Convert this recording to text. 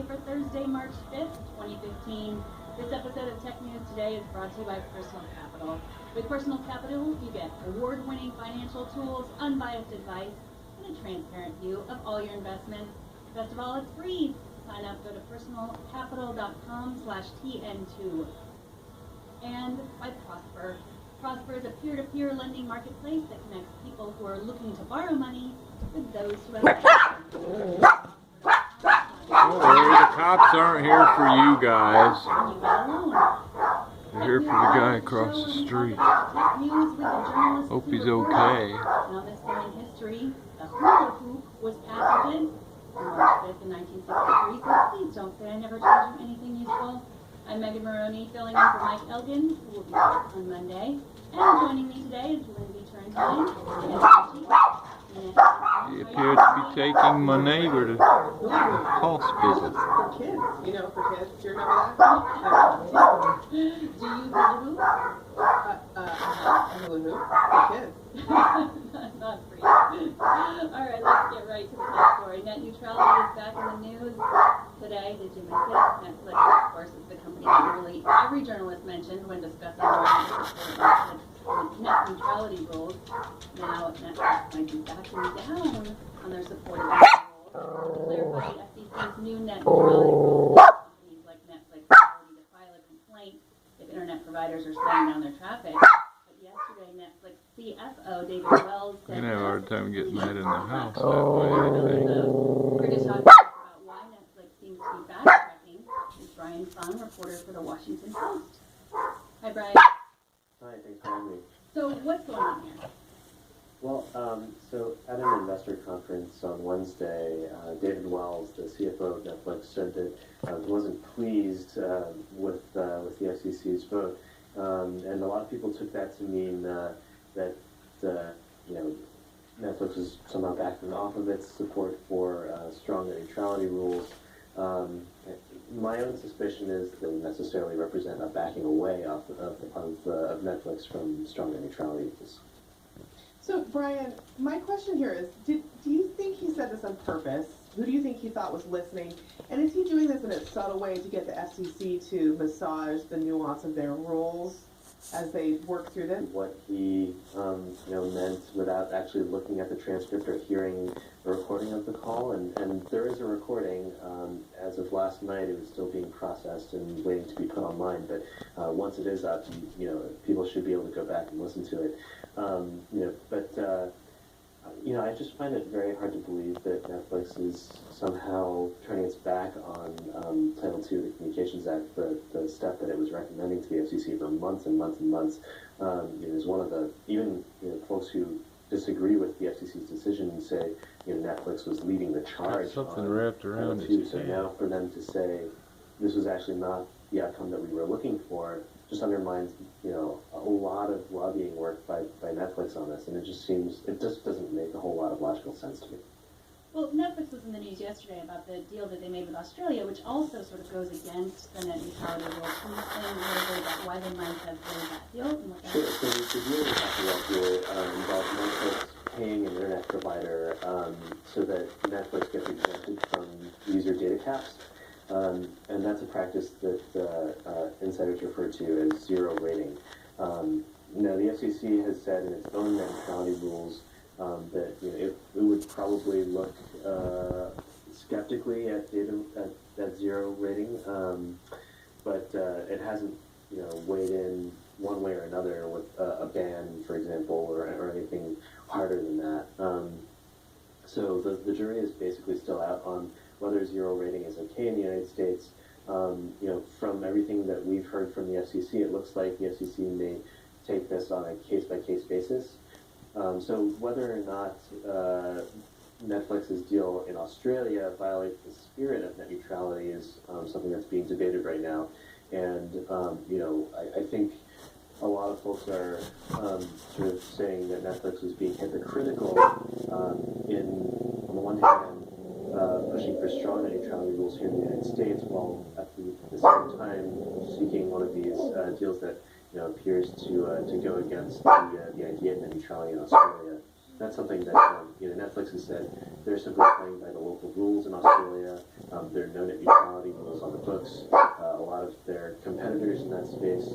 Today for Thursday, March 5th, 2015. This episode of Tech News Today is brought to you by Personal Capital. With Personal Capital, you get award-winning financial tools, unbiased advice, and a transparent view of all your investments. Best of all, it's free. Sign up, go to personalcapital.com/TN2. And by Prosper. Prosper is a peer-to-peer lending marketplace that connects people who are looking to borrow money with those who have the cops aren't here for you guys. They're here for the guy across the street. Hope he's okay. And on this day in history, the hula hoop was patented on March 5th in 1963, so please don't say I never told you anything useful. I'm Megan Maroney, filling in for Mike Elgin, who will be back on Monday. And joining me today is Lindsay Turntine. He appeared to be taking my neighbor to hospital. For kids, for kids. Do you remember that? Do you hula hoop? Hula hoop for kids. Not for you. Alright, let's get right to the next story. Net neutrality is back in the news today. Did you miss it? Netflix, of course, is the company that nearly every journalist mentioned when discussing net neutrality rules. Now, Netflix might be backing down on their support of these rules. To clarify FCC's new net neutrality rules, companies like Netflix have already to file a complaint if internet providers are slowing down their traffic. But yesterday, Netflix CFO David Wells said You have a hard time getting that in the house that way, I think. we're going to talk about why Netflix seems to be backtracking. Is Brian Fung, reporter for the Washington Post. Hi, Brian. Hi, thanks for having me. So what's going on here? Well, so at an investor conference on Wednesday, David Wells, the CFO of Netflix, said that he wasn't pleased with the FCC's vote, and a lot of people took that to mean that Netflix was somehow backing off of its support for strong net neutrality rules. My own suspicion is that they would necessarily represent a backing away of Netflix from strong net neutrality rules. So, Brian, my question here is, do you think he said this on purpose? Who do you think he thought was listening? And is he doing this in a subtle way to get the FCC to massage the nuance of their rules as they work through this? What he meant without actually looking at the transcript or hearing a recording of the call, and there is a recording. As of last night, it was still being processed and waiting to be put online. But once it is up, people should be able to go back and listen to it. I just find it very hard to believe that Netflix is somehow turning its back on Title II of the Communications Act, the step that it was recommending to the FCC for months and months and months. Is one of the folks who disagree with the FCC's decision and say Netflix was leading the charge. Something wrapped around Title II. its So head. now for them to say this was actually not the outcome that we were looking for just undermines a lot of lobbying work by Netflix on this, and it just doesn't make a whole lot of logical sense to me. Well, Netflix was in the news yesterday about the deal that they made with Australia, which also sort of goes against the net neutrality rules. Can you explain a little bit about why they might have made that deal and what that Sure. So the deal we're talking about here involves Netflix paying an internet provider so that Netflix gets exempted from user data caps. And that's a practice that insiders refer to as zero rating. The FCC has said in its own net neutrality rules that it would probably look skeptically at data at zero rating, but it hasn't weighed in one way or another with a ban, for example, or anything harder than that. So the jury is basically still out on whether zero rating is okay in the United States. From everything that we've heard from the FCC, it looks like the FCC may take this on a case-by-case basis. So whether or not Netflix's deal in Australia violates the spirit of net neutrality is something that's being debated right now. And, I think a lot of folks are sort of saying that Netflix was being hypocritical on the one hand, pushing for strong net neutrality rules here in the United States, while at the same time seeking one of these deals that appears to go against the idea of net neutrality in Australia. That's something that Netflix has said they're simply playing by the local rules in Australia. There are no net neutrality articles on the books. A lot of their competitors in that space